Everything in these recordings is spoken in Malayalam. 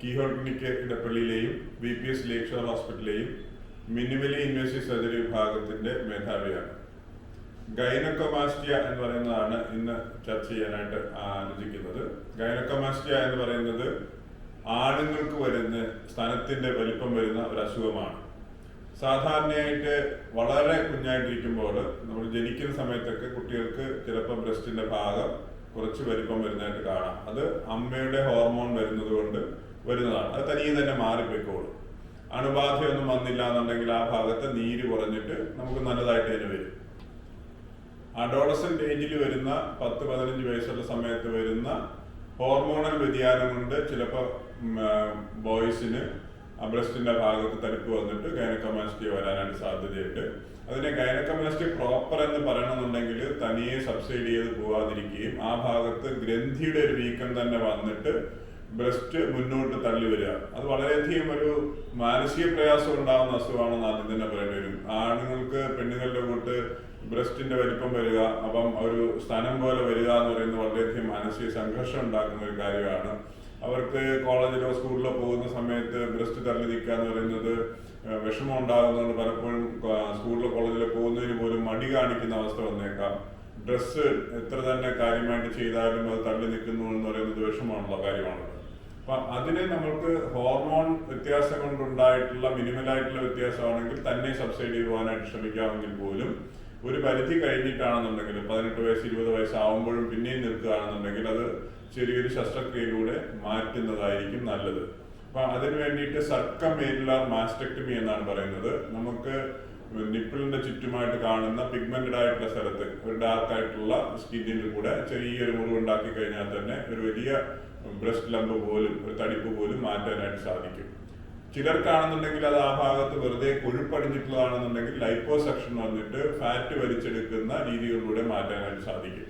കീഹോൾ ക്ലിനിക് ഇടപ്പള്ളിയിലെയും VPS ലേക്ക് ഷോർ ഹോസ്പിറ്റലിലെയും മിനിമലി ഇൻവേസീവ് സർജറി വിഭാഗത്തിന്റെ മേധാവിയാണ്. ഗൈനക്കോമാസ്റ്റിയ എന്ന് പറയുന്നതാണ് ഇന്ന് ചർച്ച ചെയ്യാനായിട്ട് ആലോചിക്കുന്നത്. ഗൈനക്കോമാസ്റ്റിയ എന്ന് പറയുന്നത് ആണുങ്ങൾക്ക് വരുന്ന സ്തനത്തിന്റെ വലിപ്പം വരുന്ന ഒരു അസുഖമാണ്. സാധാരണയായിട്ട് വളരെ കുഞ്ഞായിട്ടിരിക്കുമ്പോൾ നമ്മൾ ജനിക്കുന്ന സമയത്തൊക്കെ കുട്ടികൾക്ക് ചിലപ്പോൾ ബ്രസ്റ്റിന്റെ ഭാഗം കുറച്ച് വലിപ്പം വരുന്നതായിട്ട് കാണാം. അത് അമ്മയുടെ ഹോർമോൺ വരുന്നത് കൊണ്ട് വരുന്നതാണ്. അത് തനിയെ തന്നെ മാറിപ്പോയിക്കോളും. അണുബാധയൊന്നും വന്നില്ല എന്നുണ്ടെങ്കിൽ ആ ഭാഗത്ത് നീര് കുറഞ്ഞിട്ട് നമുക്ക് നല്ലതായിട്ട് തന്നെ വരും. അഡോളസന്റ് ഏജിൽ വരുന്ന 10-15 വയസ്സുള്ള സമയത്ത് വരുന്ന ഹോർമോണൽ വ്യതിയാനം കൊണ്ട് ചിലപ്പോൾ ബോയ്സിന് ബ്രസ്റ്റിന്റെ ഭാഗത്ത് തടിപ്പ് വന്നിട്ട് ഗൈനക്കോമാസ്റ്റിയ വരാനായിട്ട് സാധ്യതയുണ്ട്. അതിനെ ഗൈനക്കോമാസ്റ്റിയ പ്രോപ്പർ എന്ന് പറയണമെന്നുണ്ടെങ്കിൽ തനിയെ സബ്സൈഡ് ചെയ്ത് പോവാതിരിക്കുകയും ആ ഭാഗത്ത് ഗ്രന്ഥിയുടെ ഒരു വീക്കം തന്നെ വന്നിട്ട് ബ്രസ്റ്റ് മുന്നോട്ട് തള്ളി വരിക. അത് വളരെയധികം ഒരു മാനസിക പ്രയാസം ഉണ്ടാകുന്ന അസുഖമാണെന്ന് ആദ്യം തന്നെ പറയേണ്ടി വരും. ആണുങ്ങൾക്ക് പെണ്ണുങ്ങളുടെ കൂട്ട് ബ്രസ്റ്റിന്റെ വലിപ്പം വരിക, അപ്പം ഒരു സ്ഥാനം പോലെ വരിക എന്ന് പറയുന്നത് വളരെയധികം മാനസിക സംഘർഷം ഉണ്ടാക്കുന്ന ഒരു കാര്യമാണ്. അവർക്ക് കോളേജിലോ സ്കൂളിലോ പോകുന്ന സമയത്ത് ബ്രസ്റ്റ് തള്ളി നിൽക്കുക എന്ന് പറയുന്നത് വിഷമം ഉണ്ടാകുന്നതുകൊണ്ട് പലപ്പോഴും സ്കൂളിലോ കോളേജിലോ പോകുന്നതിന് പോലും മടി കാണിക്കുന്ന അവസ്ഥ വന്നേക്കാം. ഡ്രസ്സ് എത്ര തന്നെ കാര്യമായിട്ട് ചെയ്താലും അത് തള്ളി നിൽക്കുന്നു എന്ന് പറയുന്നത് വിഷമമുള്ള കാര്യമാണ്. അപ്പൊ അതിനെ നമ്മൾക്ക് ഹോർമോൺ വ്യത്യാസം കൊണ്ടുണ്ടായിട്ടുള്ള മിനിമലായിട്ടുള്ള വ്യത്യാസമാണെങ്കിൽ തന്നെ സബ്സൈഡ് ചെയ്യുവാനായിട്ട് ശ്രമിക്കാമെങ്കിൽ പോലും ഒരു പരിധി കഴിഞ്ഞിട്ടാണെന്നുണ്ടെങ്കിൽ 18 വയസ്സ് 20 വയസ്സാവുമ്പോഴും പിന്നെയും നിൽക്കുകയാണെന്നുണ്ടെങ്കിൽ അത് ചെറിയൊരു ശസ്ത്രക്രിയയിലൂടെ മാറ്റുന്നതായിരിക്കും നല്ലത്. അപ്പൊ അതിന് വേണ്ടിയിട്ട് സർക്കംഏരിയലാർ മാസ്റ്റക്ടമി എന്നാണ് പറയുന്നത്. നമുക്ക് നിപ്പിളിന്റെ ചുറ്റുമായിട്ട് കാണുന്ന പിഗ്മെന്റഡ് ആയിട്ടുള്ള സ്ഥലത്ത് ഒരു ഡാർക്ക് ആയിട്ടുള്ള സ്കിന്നിന്റെ കൂടെ ചെറിയൊരു മുറിവുണ്ടാക്കി കഴിഞ്ഞാൽ തന്നെ ഒരു വലിയ ബ്രസ്റ്റ് ലംബ് പോലും ഒരു തടിപ്പ് പോലും മാറ്റാനായിട്ട് സാധിക്കും. ചിലർക്കാണെന്നുണ്ടെങ്കിൽ അത് ആ ഭാഗത്ത് വെറുതെ കൊഴുപ്പടിഞ്ഞിട്ടുള്ളതാണെന്നുണ്ടെങ്കിൽ ലൈപ്പോസക്ഷൻ വന്നിട്ട് ഫാറ്റ് വലിച്ചെടുക്കുന്ന രീതികളിലൂടെ മാറ്റാനായിട്ട് സാധിക്കും.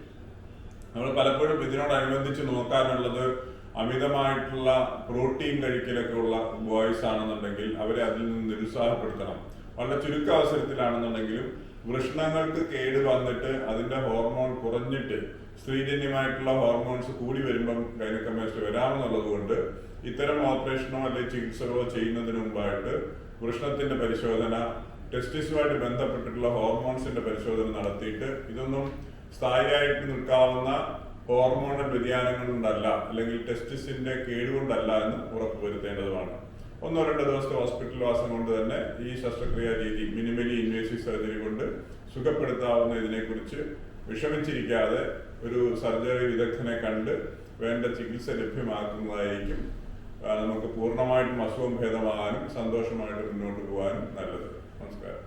നമ്മൾ പലപ്പോഴും ഇതിനോടനുബന്ധിച്ച് നോക്കാനുള്ളത് അമിതമായിട്ടുള്ള പ്രോട്ടീൻ കഴിക്കലൊക്കെ ഉള്ള ബോയ്സ് ആണെന്നുണ്ടെങ്കിൽ അവരെ അതിൽ നിന്ന് നിരുത്സാഹപ്പെടുത്തണം. വളരെ ചുരുക്ക അവസരത്തിലാണെന്നുണ്ടെങ്കിലും വൃഷ്ണങ്ങൾക്ക് കേട് വന്നിട്ട് അതിന്റെ ഹോർമോൺ കുറഞ്ഞിട്ട് സ്ത്രീജന്യമായിട്ടുള്ള ഹോർമോൺസ് കൂടി വരുമ്പം ഗൈനക്കോമാസ്റ്റിയ വരാമെന്നുള്ളത് കൊണ്ട് ഇത്തരം ഓപ്പറേഷനോ അല്ലെങ്കിൽ ചികിത്സകളോ ചെയ്യുന്നതിന് മുമ്പായിട്ട് വൃഷ്ണത്തിന്റെ പരിശോധന, ടെസ്റ്റിസുമായിട്ട് ബന്ധപ്പെട്ടിട്ടുള്ള ഹോർമോൺസിന്റെ പരിശോധന നടത്തിയിട്ട് ഇതൊന്നും സ്ഥായിയായിട്ട് നിൽക്കാവുന്ന ഹോർമോണൽ വ്യതിയാനങ്ങൾ കൊണ്ടല്ല അല്ലെങ്കിൽ ടെസ്റ്റിസിന്റെ കേടുകൊണ്ടല്ല എന്ന് ഉറപ്പുവരുത്തേണ്ടതുമാണ്. 1-2 ദിവസത്തെ ഹോസ്പിറ്റൽ വാസം കൊണ്ട് തന്നെ ഈ ശസ്ത്രക്രിയാ രീതി മിനിമലി ഇൻവേസീവ് സർജറി കൊണ്ട് സുഖപ്പെടുത്താവുന്ന ഇതിനെക്കുറിച്ച് വിഷമിച്ചിരിക്കാതെ ഒരു സർജറി വിദഗ്ധനെ കണ്ട് വേണ്ട ചികിത്സ ലഭ്യമാക്കുന്നതായിരിക്കും നമുക്ക് പൂർണ്ണമായിട്ടും അസുഖം ഭേദമാകാനും സന്തോഷമായിട്ട് മുന്നോട്ട് പോകാനും നല്ലത്. നമസ്കാരം.